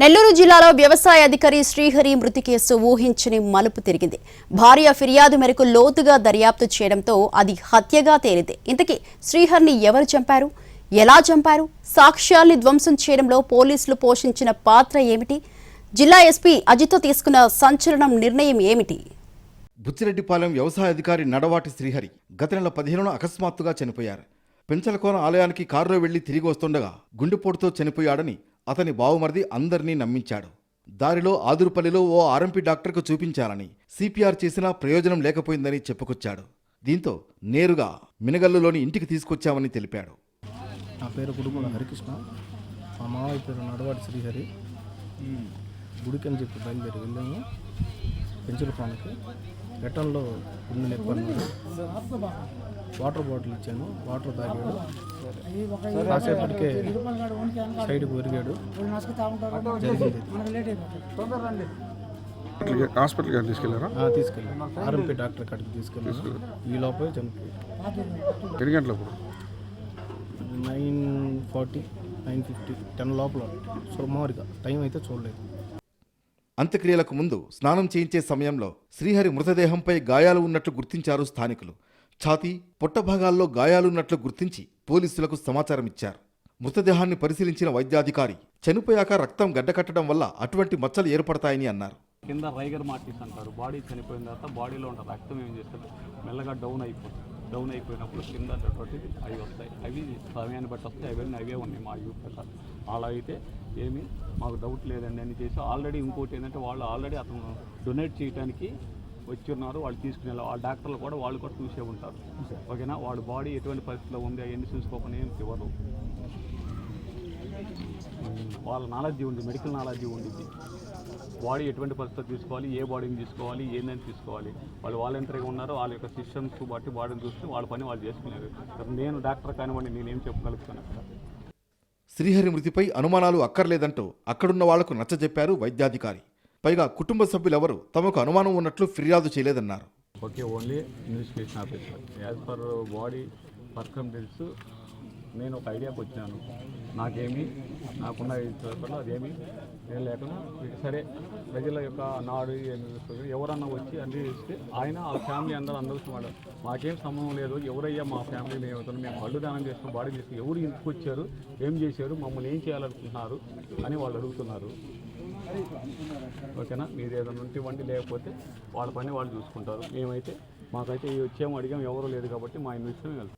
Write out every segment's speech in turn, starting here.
నెల్లూరు జిల్లాలో వ్యవసాయ అధికారి శ్రీహరి మృతి కేసు ఊహించని మలుపు తిరిగింది. భార్య ఫిర్యాదు మేరకు లోతుగా దర్యాప్తు చేయడంతో అది హత్యగా తేలింది. ఇంతకీ శ్రీహరిని ఎవరు చంపారు, ఎలా చంపారు, సాక్ష్యాల్ని ధ్వంసం చేయడంలో పోలీసులు పోషించిన పాత్ర ఏమిటి, జిల్లా ఎస్పీ అజిత్ తీసుకున్న సంచలనం నిర్ణయం ఏమిటి? బుచ్చిరెడ్డిపాలెం వ్యవసాయ అధికారి నడవాటి శ్రీహరి గత నెల 15న అకస్మాత్తుగా చనిపోయారు. పెంచలకోన ఆలయానికి కారులో వెళ్లి తిరిగి వస్తుండగా గుండెపోటుతో చనిపోయాడని అతని బావుమరిది అందరినీ నమ్మించాడు. దారిలో ఆదురుపల్లిలో ఓ ఆర్ఎంపీ డాక్టర్కు చూపించాలని సిపిఆర్ చేసినా ప్రయోజనం లేకపోయిందని చెప్పుకొచ్చాడు. దీంతో నేరుగా మినగల్లులోని ఇంటికి తీసుకొచ్చామని తెలిపాడు. నా పేరు కుడుమల హరికృష్ణ, మా మామయ్య పేరు నడవాటి శ్రీహరి. గుడికి అని చెప్పి బయలుదేరి వెళ్ళాము పెంచులకోనకి. రిటర్న్లో గుండె నొప్పి అన్నాడు. వాటర్ బాటిల్ ఇచ్చాను, వాటర్ తాగాడు. కాసేపటికే సైడ్కి ఒరిగాడు. జరిగింది. హాస్పిటల్కి తీసుకెళ్ళారా? తీసుకెళ్ళాను. ఆర్ఎంపీ డాక్టర్ కాడికి తీసుకెళ్ళాను. ఈ లోపల చనిపోయాడు. ఎన్ని గంటలప్పుడు? 9:40, 9:50, 10 లోపల సుమారుగా. టైం అయితే చూడలేదు. అంత్యక్రియలకు ముందు స్నానం చేయించే సమయంలో శ్రీహరి మృతదేహంపై గాయాలు ఉన్నట్లు గుర్తించారు స్థానికులు. ఛాతీ, పొట్ట భాగాల్లో గాయాలున్నట్లు గుర్తించి పోలీసులకు సమాచారం ఇచ్చారు. మృతదేహాన్ని పరిశీలించిన వైద్యాధికారి చనిపోయాక రక్తం గడ్డకట్టడం వల్ల అటువంటి మచ్చలు ఏర్పడతాయని అన్నారు. కింద రైగర్ మార్టిస్ అంటారు. బాడీ చనిపోయిన తర్వాత బాడీలో ఉన్న రక్తం ఏం చేస్తుంది, మెల్లగా డౌన్ అయిపోయినప్పుడు కింద అవి వస్తాయి. అవి సమయాన్ని బట్టి వస్తాయి. అవే ఉన్నాయి మా యూత్ ప్రకారం. అలా అయితే ఏమీ మాకు డౌట్ లేదండి అని చేసి ఆల్రెడీ ఇంకోటి ఏంటంటే వాళ్ళు ఆల్రెడీ అతను డొనేట్ చేయడానికి వచ్చి ఉన్నారు. వాళ్ళు తీసుకునే వాళ్ళ డాక్టర్లు కూడా వాళ్ళు కూడా చూసే ఉంటారు. ఓకేనా, వాడు బాడీ ఎటువంటి పరిస్థితిలో ఉంది అవన్నీ చూసుకోకుండా ఏం ఇవ్వరు. వాళ్ళ నాలెడ్జీ ఉంది, మెడికల్ నాలెడ్జీ ఉండిద్ది. బాడీ ఎటువంటి పరిస్థితులు తీసుకోవాలి, ఏ బాడీని తీసుకోవాలి, ఏందని తీసుకోవాలి. వాళ్ళు వాలంటరీగా ఉన్నారు. వాళ్ళ యొక్క సిస్టమ్స్ బట్టి బాడీని చూసుకుని వాళ్ళ పని వాళ్ళు చేసుకున్నారు. నేను డాక్టర్ కానివ్వండి, నేనేం చెప్పగలుగుతాను అక్కడ. శ్రీహరి మృతిపై అనుమానాలు అక్కర్లేదంటూ అక్కడున్న వాళ్లకు నచ్చజెప్పారు వైద్యాధికారి. పైగా కుటుంబ సభ్యులెవరూ తమకు అనుమానం ఉన్నట్లు ఫిర్యాదు చేయలేదన్నారు. Okay, only investigation officer as per body circumstances నేను ఒక ఐడియాకి వచ్చాను. నాకున్న పేపర్లో అదేమీ ఏం లేకుండా సరే ప్రజల యొక్క నాడు ఎవరన్నా వచ్చి అన్నీ చేస్తే ఆయన ఆ ఫ్యామిలీ అందరూ మాకేం సంబంధం లేదు, ఎవరయ్యా మా ఫ్యామిలీలో ఏమవుతుంది, మేము కళ్ళు దానం చేస్తాం, బాడీ చేస్తాం, ఎవరు ఇంటికి వచ్చారు, ఏం చేశారు, మమ్మల్ని ఏం చేయాలనుకుంటున్నారు అని వాళ్ళు అడుగుతున్నారు. ఓకేనా, మీరు ఏదైనా ఉంటే ఇవ్వండి, లేకపోతే వాళ్ళ పని వాళ్ళు చూసుకుంటారు. మేమైతే మాకైతే వచ్చేమో అడిగాం, ఎవరు లేదు కాబట్టి మా ఇన్వెస్టిగేషన్ వెళ్తాం.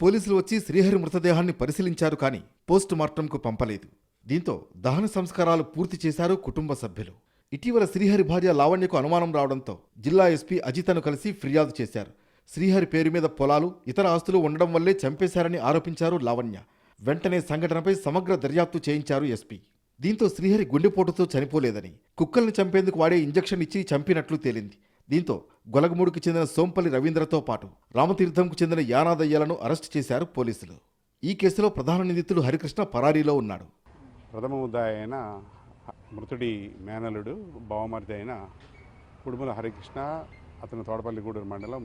పోలీసులు వచ్చి శ్రీహరి మృతదేహాన్ని పరిశీలించారు, కానీ పోస్ట్ మార్టంకు పంపలేదు. దీంతో దహన సంస్కారాలు పూర్తి చేశారు కుటుంబ సభ్యులు. ఇటీవల శ్రీహరి భార్య లావణ్యకు అనుమానం రావడంతో జిల్లా ఎస్పీ అజితను కలిసి ఫిర్యాదు చేశారు. శ్రీహరి పేరు మీద పొలాలు, ఇతర ఆస్తులు ఉండడం వల్లే చంపేశారని ఆరోపించారు లావణ్య. వెంటనే సంఘటనపై సమగ్ర దర్యాప్తు చేయించారు ఎస్పీ. దీంతో శ్రీహరి గుండెపోటుతో చనిపోలేదని, కుక్కల్ని చంపేందుకు వాడే ఇంజెక్షన్ ఇచ్చి చంపినట్లు తేలింది. దీంతో గొలగమూడికి చెందిన సోంపల్లి రవీంద్రతో పాటు రామతీర్థంకు చెందిన యానాదయ్యలను అరెస్టు చేశారు పోలీసులు. ఈ కేసులో ప్రధాన నిందితుడు హరికృష్ణ పరారీలో ఉన్నాడు. ప్రథమ ముద్దాయి అయిన మృతుడి మేనలుడు బావమరిది అయిన కుడుమల హరికృష్ణ, అతను తోటపల్లిగూడూరు మండలం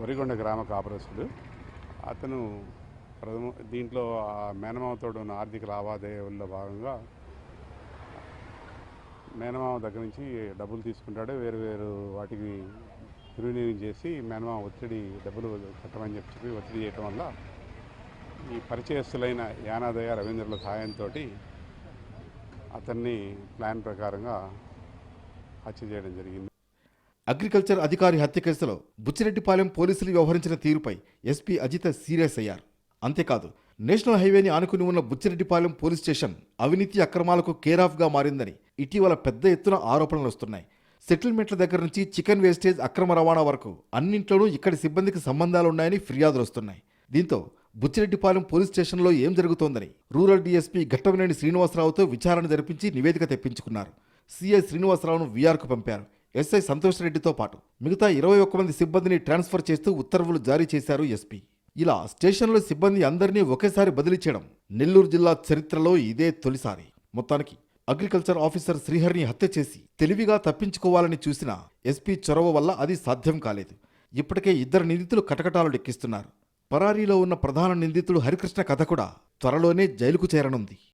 వరిగొండ గ్రామ కాపురస్తుడు. అతను దీంట్లో మేనమామతోడు ఉన్న ఆర్థిక లావాదేవీల్లో భాగంగా మేనమామ దగ్గర నుంచి డబ్బులు తీసుకుంటాడు. వేరు వాటికి దుర్వినియోగం చేసి మేనమామ డబ్బులు కట్టమని చెప్పి ఒత్తిడి చేయటం వల్ల ఈ పరిచయస్తులైన యానాదయ్య రవీంద్రుల సహాయంతో అతన్ని ప్లాన్ ప్రకారంగా హత్య చేయడం జరిగింది. అగ్రికల్చర్ అధికారి హత్య కేసులో బుచ్చిరెడ్డిపాలెం పోలీసులు వ్యవహరించిన తీరుపై ఎస్పీ అజిత్ సీరియస్ అయ్యారు. అంతేకాదు, నేషనల్ హైవేని ఆనుకుని ఉన్న బుచ్చిరెడ్డిపాలెం పోలీస్ స్టేషన్ అవినీతి అక్రమాలకు కేరాఫ్గా మారిందని ఇటీవల పెద్ద ఎత్తున ఆరోపణలు వస్తున్నాయి. సెటిల్మెంట్ల దగ్గర నుంచి చికెన్ వేస్టేజ్ అక్రమ రవాణా వరకు అన్నింట్లోనూ ఇక్కడి సిబ్బందికి సంబంధాలున్నాయని ఫిర్యాదులు వస్తున్నాయి. దీంతో బుచ్చిరెడ్డిపాలెం పోలీస్ స్టేషన్లో ఏం జరుగుతోందని రూరల్ డీఎస్పీ ఘట్టమనేని శ్రీనివాసరావుతో విచారణ జరిపించి నివేదిక తెప్పించుకున్నారు. సిఐ శ్రీనివాసరావును వీఆర్కు పంపారు. ఎస్ఐ సంతోష్ రెడ్డితో పాటు మిగతా 21 మంది సిబ్బందిని ట్రాన్స్ఫర్ చేస్తూ ఉత్తర్వులు జారీ చేశారు ఎస్పీ. ఇలా స్టేషన్లో సిబ్బంది అందరినీ ఒకేసారి బదిలీ చేయడం నెల్లూరు జిల్లా చరిత్రలో ఇదే తొలిసారి. మొత్తానికి అగ్రికల్చర్ ఆఫీసర్ శ్రీహరిని హత్య చేసి తెలివిగా తప్పించుకోవాలని చూసిన ఎస్పీ చొరవ వల్ల అది సాధ్యం కాలేదు. ఇప్పటికే 2 నిందితులు కటకటాలు లెక్కిస్తున్నారు. పరారీలో ఉన్న ప్రధాన నిందితుడు హరికృష్ణ కథ కూడా త్వరలోనే జైలుకు చేరనుంది.